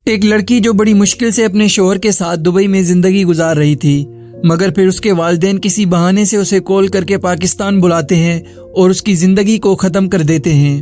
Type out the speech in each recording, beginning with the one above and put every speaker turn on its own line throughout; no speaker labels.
ایک لڑکی جو بڑی مشکل سے اپنے شوہر کے ساتھ دبئی میں زندگی گزار رہی تھی، مگر پھر اس کے والدین کسی بہانے سے اسے کال کر کے پاکستان بلاتے ہیں اور اس کی زندگی کو ختم کر دیتے ہیں۔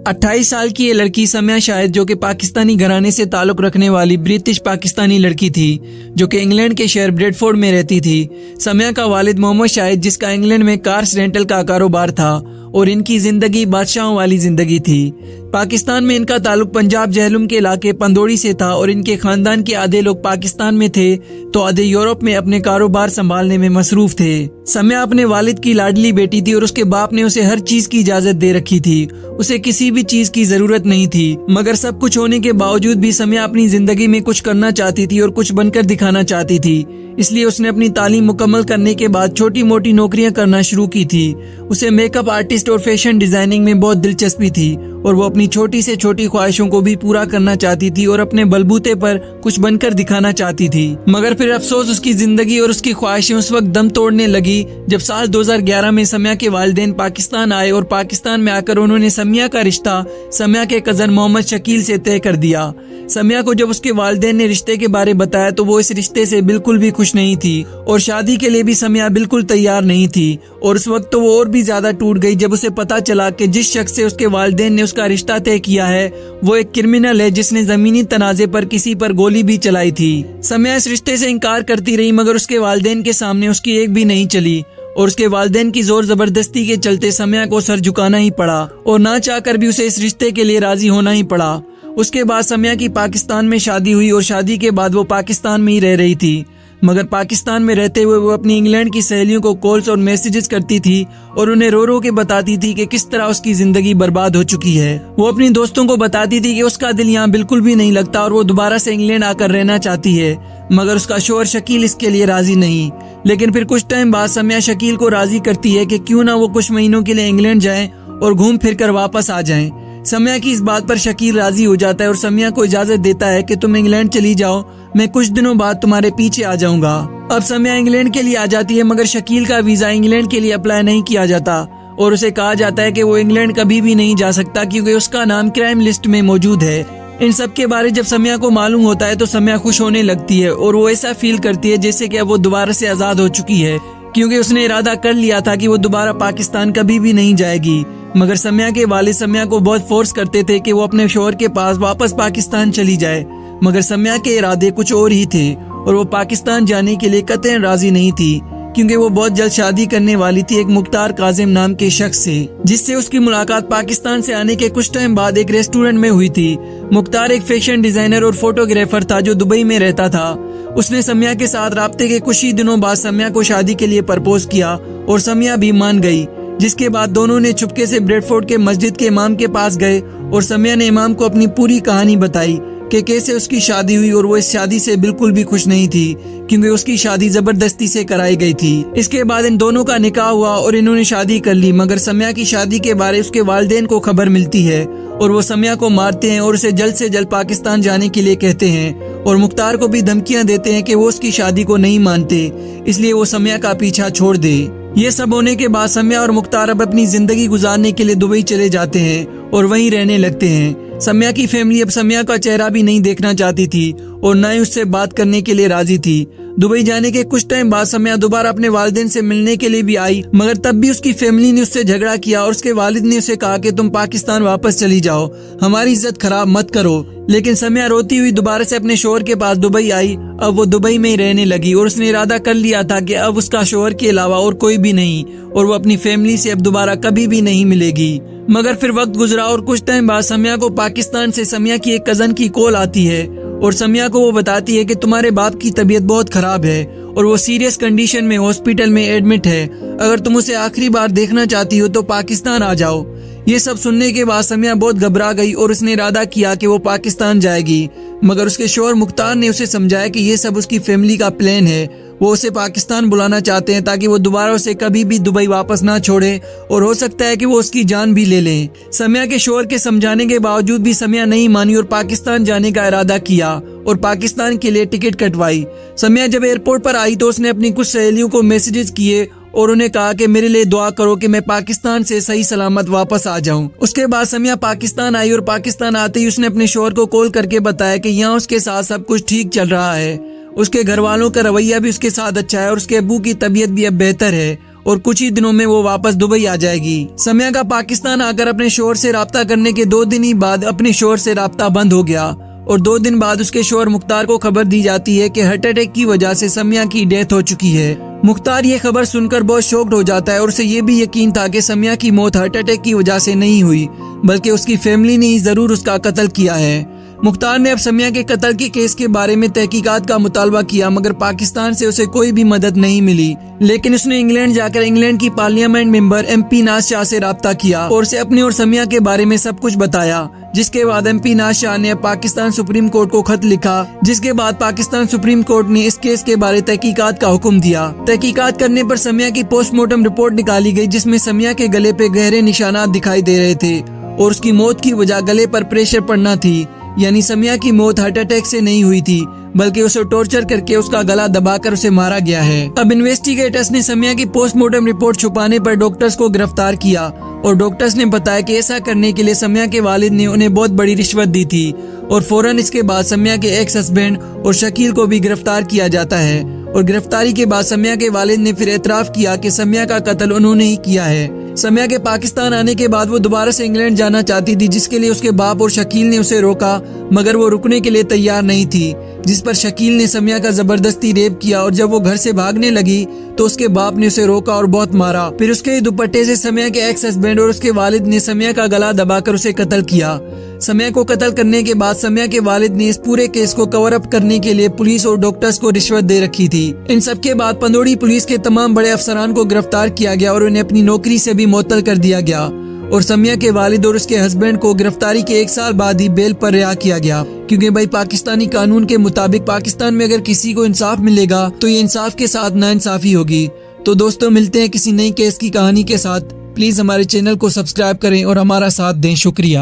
28 سال کی یہ لڑکی سمیہ شاہد، جو کہ پاکستانی گھرانے سے تعلق رکھنے والی برٹش پاکستانی لڑکی تھی، جو کہ انگلینڈ کے شہر بریڈ فورڈ میں رہتی تھی۔ سمیہ کا والد محمد شاہد، جس کا انگلینڈ میں کارز رینٹل کا کاروبار تھا، اور ان کی زندگی بادشاہوں والی زندگی تھی۔ پاکستان میں ان کا تعلق پنجاب جہلم کے علاقے پندوڑی سے تھا، اور ان کے خاندان کے آدھے لوگ پاکستان میں تھے تو آدھے یورپ میں اپنے کاروبار سنبھالنے میں مصروف تھے۔ سمیہ اپنے والد کی لاڈلی بیٹی تھی، اور اس کے باپ نے اسے ہر چیز کی اجازت دے رکھی تھی۔ اسے کسی بھی چیز کی ضرورت نہیں تھی، مگر سب کچھ ہونے کے باوجود بھی سمیہ اپنی زندگی میں کچھ کرنا چاہتی تھی اور کچھ بن کر دکھانا چاہتی تھی۔ اس لیے اس نے اپنی تعلیم مکمل کرنے کے بعد چھوٹی موٹی نوکریاں کرنا شروع کی تھی۔ اسے میک اپ آرٹسٹ اور فیشن ڈیزائننگ میں بہت دلچسپی تھی، اور وہ اپنی چھوٹی سے چھوٹی خواہشوں کو بھی پورا کرنا چاہتی تھی اور اپنے بلبوتے پر کچھ بن کر دکھانا چاہتی تھی۔ مگر پھر افسوس، اس کی زندگی اور اس کی خواہشیں اس وقت دم توڑنے لگی جب سال 2011 میں سمیہ کے والدین پاکستان آئے، اور پاکستان میں آ کر انہوں نے سمیہ کا رشتہ سمیہ کے کزن محمد شکیل سے طے کر دیا۔ سمیہ کو جب اس کے والدین نے رشتے کے بارے بتایا تو وہ اس رشتے سے بالکل بھی خوش نہیں تھی، اور شادی کے لیے بھی سمیہ بالکل تیار نہیں تھی۔ اور اس وقت تو وہ اور بھی زیادہ ٹوٹ گئی جب اسے پتا چلا کہ جس شخص سے اس کے والدین نے اس کا رشتہ طے کیا ہے وہ ایک کرمنل ہے، جس نے زمینی تنازع پر کسی پر گولی بھی چلائی تھی۔ سمیہ اس رشتے سے انکار کرتی رہی، مگر اس کے والدین کے سامنے اس کی ایک بھی نہیں چلی، اور اس کے والدین کی زور زبردستی کے چلتے سمیہ کو سر جھکانا ہی پڑا، اور نہ چاہ کر بھی اسے اس رشتے کے لیے راضی ہونا ہی پڑا۔ اس کے بعد سمیہ کی پاکستان میں شادی ہوئی، اور شادی کے بعد وہ پاکستان میں ہی رہ رہی تھی، مگر پاکستان میں رہتے ہوئے وہ اپنی انگلینڈ کی سہیلیوں کو کالز اور میسیجز کرتی تھی، اور انہیں رو رو کے بتاتی تھی کہ کس طرح اس کی زندگی برباد ہو چکی ہے۔ وہ اپنی دوستوں کو بتاتی تھی کہ اس کا دل یہاں بالکل بھی نہیں لگتا، اور وہ دوبارہ سے انگلینڈ آ کر رہنا چاہتی ہے، مگر اس کا شوہر شکیل اس کے لیے راضی نہیں۔ لیکن پھر کچھ ٹائم بعد سمیہ شکیل کو راضی کرتی ہے کہ کیوں نہ وہ کچھ مہینوں کے لیے انگلینڈ جائیں اور گھوم پھر کر واپس آ جائیں۔ سمیہ کی اس بات پر شکیل راضی ہو جاتا ہے اور سمیہ کو اجازت دیتا ہے کہ تم انگلینڈ چلی جاؤ، میں کچھ دنوں بعد تمہارے پیچھے آ جاؤں گا۔ اب سمیہ انگلینڈ کے لیے آ جاتی ہے، مگر شکیل کا ویزا انگلینڈ کے لیے اپلائی نہیں کیا جاتا، اور اسے کہا جاتا ہے کہ وہ انگلینڈ کبھی بھی نہیں جا سکتا کیونکہ اس کا نام کرائم لسٹ میں موجود ہے۔ ان سب کے بارے جب سمیہ کو معلوم ہوتا ہے تو سمیہ خوش ہونے لگتی ہے، اور وہ ایسا فیل کرتی ہے جیسے کہ اب وہ دوبارہ سے آزاد ہو چکی ہے، کیونکہ اس نے ارادہ کر لیا تھا کہ وہ دوبارہ پاکستان کبھی بھی نہیں جائے گی۔ مگر سمیہ کے والد سمیہ کو بہت فورس کرتے تھے کہ وہ اپنے شوہر کے پاس واپس پاکستان چلی جائے، مگر سمیہ کے ارادے کچھ اور ہی تھے، اور وہ پاکستان جانے کے لیے قطعاً راضی نہیں تھی، کیونکہ وہ بہت جلد شادی کرنے والی تھی ایک مختار کاظم نام کے شخص سے، جس سے اس کی ملاقات پاکستان سے آنے کے کچھ ٹائم بعد ایک ریسٹورنٹ میں ہوئی تھی۔ مختار ایک فیشن ڈیزائنر اور فوٹوگرافر تھا جو دبئی میں رہتا تھا۔ اس نے سمیہ کے ساتھ رابطے کے کچھ ہی دنوں بعد سمیہ کو شادی کے لیے پرپوز کیا، اور سمیہ بھی مان گئی، جس کے بعد دونوں نے چھپکے سے بریڈ فورڈ کے مسجد کے امام کے پاس گئے، اور سمیہ نے امام کو اپنی پوری کہانی بتائی کہ کیسے اس کی شادی ہوئی، اور وہ اس شادی سے بالکل بھی خوش نہیں تھی کیونکہ اس کی شادی زبردستی سے کرائی گئی تھی۔ اس کے بعد ان دونوں کا نکاح ہوا اور انہوں نے شادی کر لی، مگر سمیہ کی شادی کے بارے اس کے والدین کو خبر ملتی ہے، اور وہ سمیہ کو مارتے ہیں اور اسے جلد سے جلد پاکستان جانے کے لیے کہتے ہیں، اور مختار کو بھی دھمکیاں دیتے ہیں کہ وہ اس کی شادی کو نہیں مانتے، اس لیے وہ سمیہ کا پیچھا چھوڑ دے۔ یہ سب ہونے کے بعد سمیہ اور مختار اب اپنی زندگی گزارنے کے لیے دبئی چلے جاتے ہیں اور وہیں رہنے لگتے ہیں۔ سمیہ کی فیملی اب سمیہ کا چہرہ بھی نہیں دیکھنا چاہتی تھی، اور نہ ہی اس سے بات کرنے کے لیے راضی تھی۔ دبئی جانے کے کچھ ٹائم بعد سمیہ دوبارہ اپنے والدین سے ملنے کے لیے بھی آئی، مگر تب بھی اس کی فیملی نے اس سے جھگڑا کیا، اور اس کے والد نے اسے کہا کہ تم پاکستان واپس چلی جاؤ، ہماری عزت خراب مت کرو۔ لیکن سمیہ روتی ہوئی دوبارہ سے اپنے شوہر کے پاس دبئی آئی۔ اب وہ دبئی میں ہی رہنے لگی، اور اس نے ارادہ کر لیا تھا کہ اب اس کا شوہر کے علاوہ اور کوئی بھی نہیں، اور وہ اپنی فیملی سے اب دوبارہ کبھی بھی نہیں ملے گی۔ مگر پھر وقت گزرا، اور کچھ ٹائم بعد سمیہ کو پاکستان سے سمیہ کی ایک کزن کی کال آتی ہے، اور سمیہ کو وہ بتاتی ہے کہ تمہارے باپ کی طبیعت بہت خراب ہے، اور وہ سیریس کنڈیشن میں ہاسپٹل میں ایڈمٹ ہے، اگر تم اسے آخری بار دیکھنا چاہتی ہو تو پاکستان آ جاؤ۔ یہ سب سننے کے بعد سمیہ بہت گھبرا گئی، اور اس نے ارادہ کیا کہ وہ پاکستان جائے گی، مگر اس کے شوہر مختار نے اسے سمجھایا کہ یہ سب اس کی فیملی کا پلان ہے، وہ اسے پاکستان بلانا چاہتے ہیں تاکہ وہ دوبارہ اسے کبھی بھی دبئی واپس نہ چھوڑے، اور ہو سکتا ہے کہ وہ اس کی جان بھی لے لیں۔ سمیہ کے شوہر کے سمجھانے کے باوجود بھی سمیہ نہیں مانی اور پاکستان جانے کا ارادہ کیا اور پاکستان کے لیے ٹکٹ کٹوائی۔ سمیہ جب ایئرپورٹ پر آئی تو اس نے اپنی کچھ سہیلیوں کو میسیجز کیے اور انہیں کہا کہ میرے لیے دعا کرو کہ میں پاکستان سے صحیح سلامت واپس آ جاؤں۔ اس کے بعد سمیہ پاکستان آئی اور پاکستان آتے ہی اس نے اپنے شوہر کو کال کر کے بتایا کہ یہاں اس کے ساتھ سب کچھ ٹھیک چل رہا ہے، اس کے گھر والوں کا رویہ بھی اس کے ساتھ اچھا ہے اور اس کے ابو کی طبیعت بھی اب بہتر ہے اور کچھ ہی دنوں میں وہ واپس دبئی آ جائے گی۔ سمیہ کا پاکستان آ کر اپنے شوہر سے رابطہ کرنے کے 2 دن ہی بعد اپنے شوہر سے رابطہ بند ہو گیا اور 2 دن بعد اس کے شوہر مختار کو خبر دی جاتی ہے کہ ہارٹ اٹیک کی وجہ سے سمیہ کی ڈیتھ ہو چکی ہے۔ مختار یہ خبر سن کر بہت شوکڈ ہو جاتا ہے اور اسے یہ بھی یقین تھا کہ سمیہ کی موت ہارٹ اٹیک کی وجہ سے نہیں ہوئی بلکہ اس کی فیملی نے ہی ضرور اس کا قتل کیا ہے۔ مختار نے اب سمیہ کے قتل کے کیس کے بارے میں تحقیقات کا مطالبہ کیا مگر پاکستان سے اسے کوئی بھی مدد نہیں ملی، لیکن اس نے انگلینڈ جا کر انگلینڈ کی پارلیمنٹ ممبر MP ناز شاہ سے رابطہ کیا اور اسے اپنے اور سمیہ کے بارے میں سب کچھ بتایا، جس کے بعد MP ناز شاہ نے پاکستان سپریم کورٹ کو خط لکھا، جس کے بعد پاکستان سپریم کورٹ نے اس کیس کے بارے تحقیقات کا حکم دیا۔ تحقیقات کرنے پر سمیہ کی پوسٹ مارٹم رپورٹ نکالی گئی جس میں سمیہ کے گلے پہ گہرے نشانات دکھائی دے رہے تھے اور اس کی موت کی وجہ گلے پر پریشر پڑنا تھی، یعنی سمیہ کی موت ہارٹ اٹیک سے نہیں ہوئی تھی بلکہ اسے ٹارچر کر کے اس کا گلا دبا کر اسے مارا گیا ہے۔ اب انویسٹیگیٹرز نے سمیہ کی پوسٹ مارٹم رپورٹ چھپانے پر ڈاکٹرز کو گرفتار کیا اور ڈاکٹرز نے بتایا کہ ایسا کرنے کے لیے سمیہ کے والد نے انہیں بہت بڑی رشوت دی تھی اور فوراً اس کے بعد سمیہ کے ایکس ہسبینڈ اور شکیل کو بھی گرفتار کیا جاتا ہے اور گرفتاری کے بعد سمیہ کے والد نے پھر اعتراف کیا کہ سمیہ کا قتل انہوں نے ہی کیا ہے۔ سمیہ کے پاکستان آنے کے بعد وہ دوبارہ سے انگلینڈ جانا چاہتی تھی جس کے لیے اس کے باپ اور شکیل نے اسے روکا مگر وہ رکنے کے لیے تیار نہیں تھی، جس پر شکیل نے سمیہ کا زبردستی ریپ کیا اور جب وہ گھر سے بھاگنے لگی تو اس کے باپ نے اسے روکا اور بہت مارا، پھر اس کے دوپٹے سے سمیہ کے ایکس ہسبینڈ اور اس کے والد نے سمیہ کا گلا دبا کر اسے قتل کیا۔ سمیہ کو قتل کرنے کے بعد سمیہ کے والد نے اس پورے کیس کو کور اپ کرنے کے لیے پولیس اور ڈاکٹرز کو رشوت دے رکھی تھی۔ ان سب کے بعد پندوڑی پولیس کے تمام بڑے افسران کو گرفتار کیا گیا اور انہیں اپنی نوکری سے بھی معطل کر دیا گیا اور سمیہ کے والد اور اس کے ہسبینڈ کو گرفتاری کے 1 سال بعد ہی بیل پر رہا کیا گیا، کیونکہ بھائی پاکستانی قانون کے مطابق پاکستان میں اگر کسی کو انصاف ملے گا تو یہ انصاف کے ساتھ ناانصافی ہوگی۔ تو دوستوں ملتے ہیں کسی نئی کیس کی کہانی کے ساتھ، پلیز ہمارے چینل کو سبسکرائب کریں اور ہمارا ساتھ دیں، شکریہ۔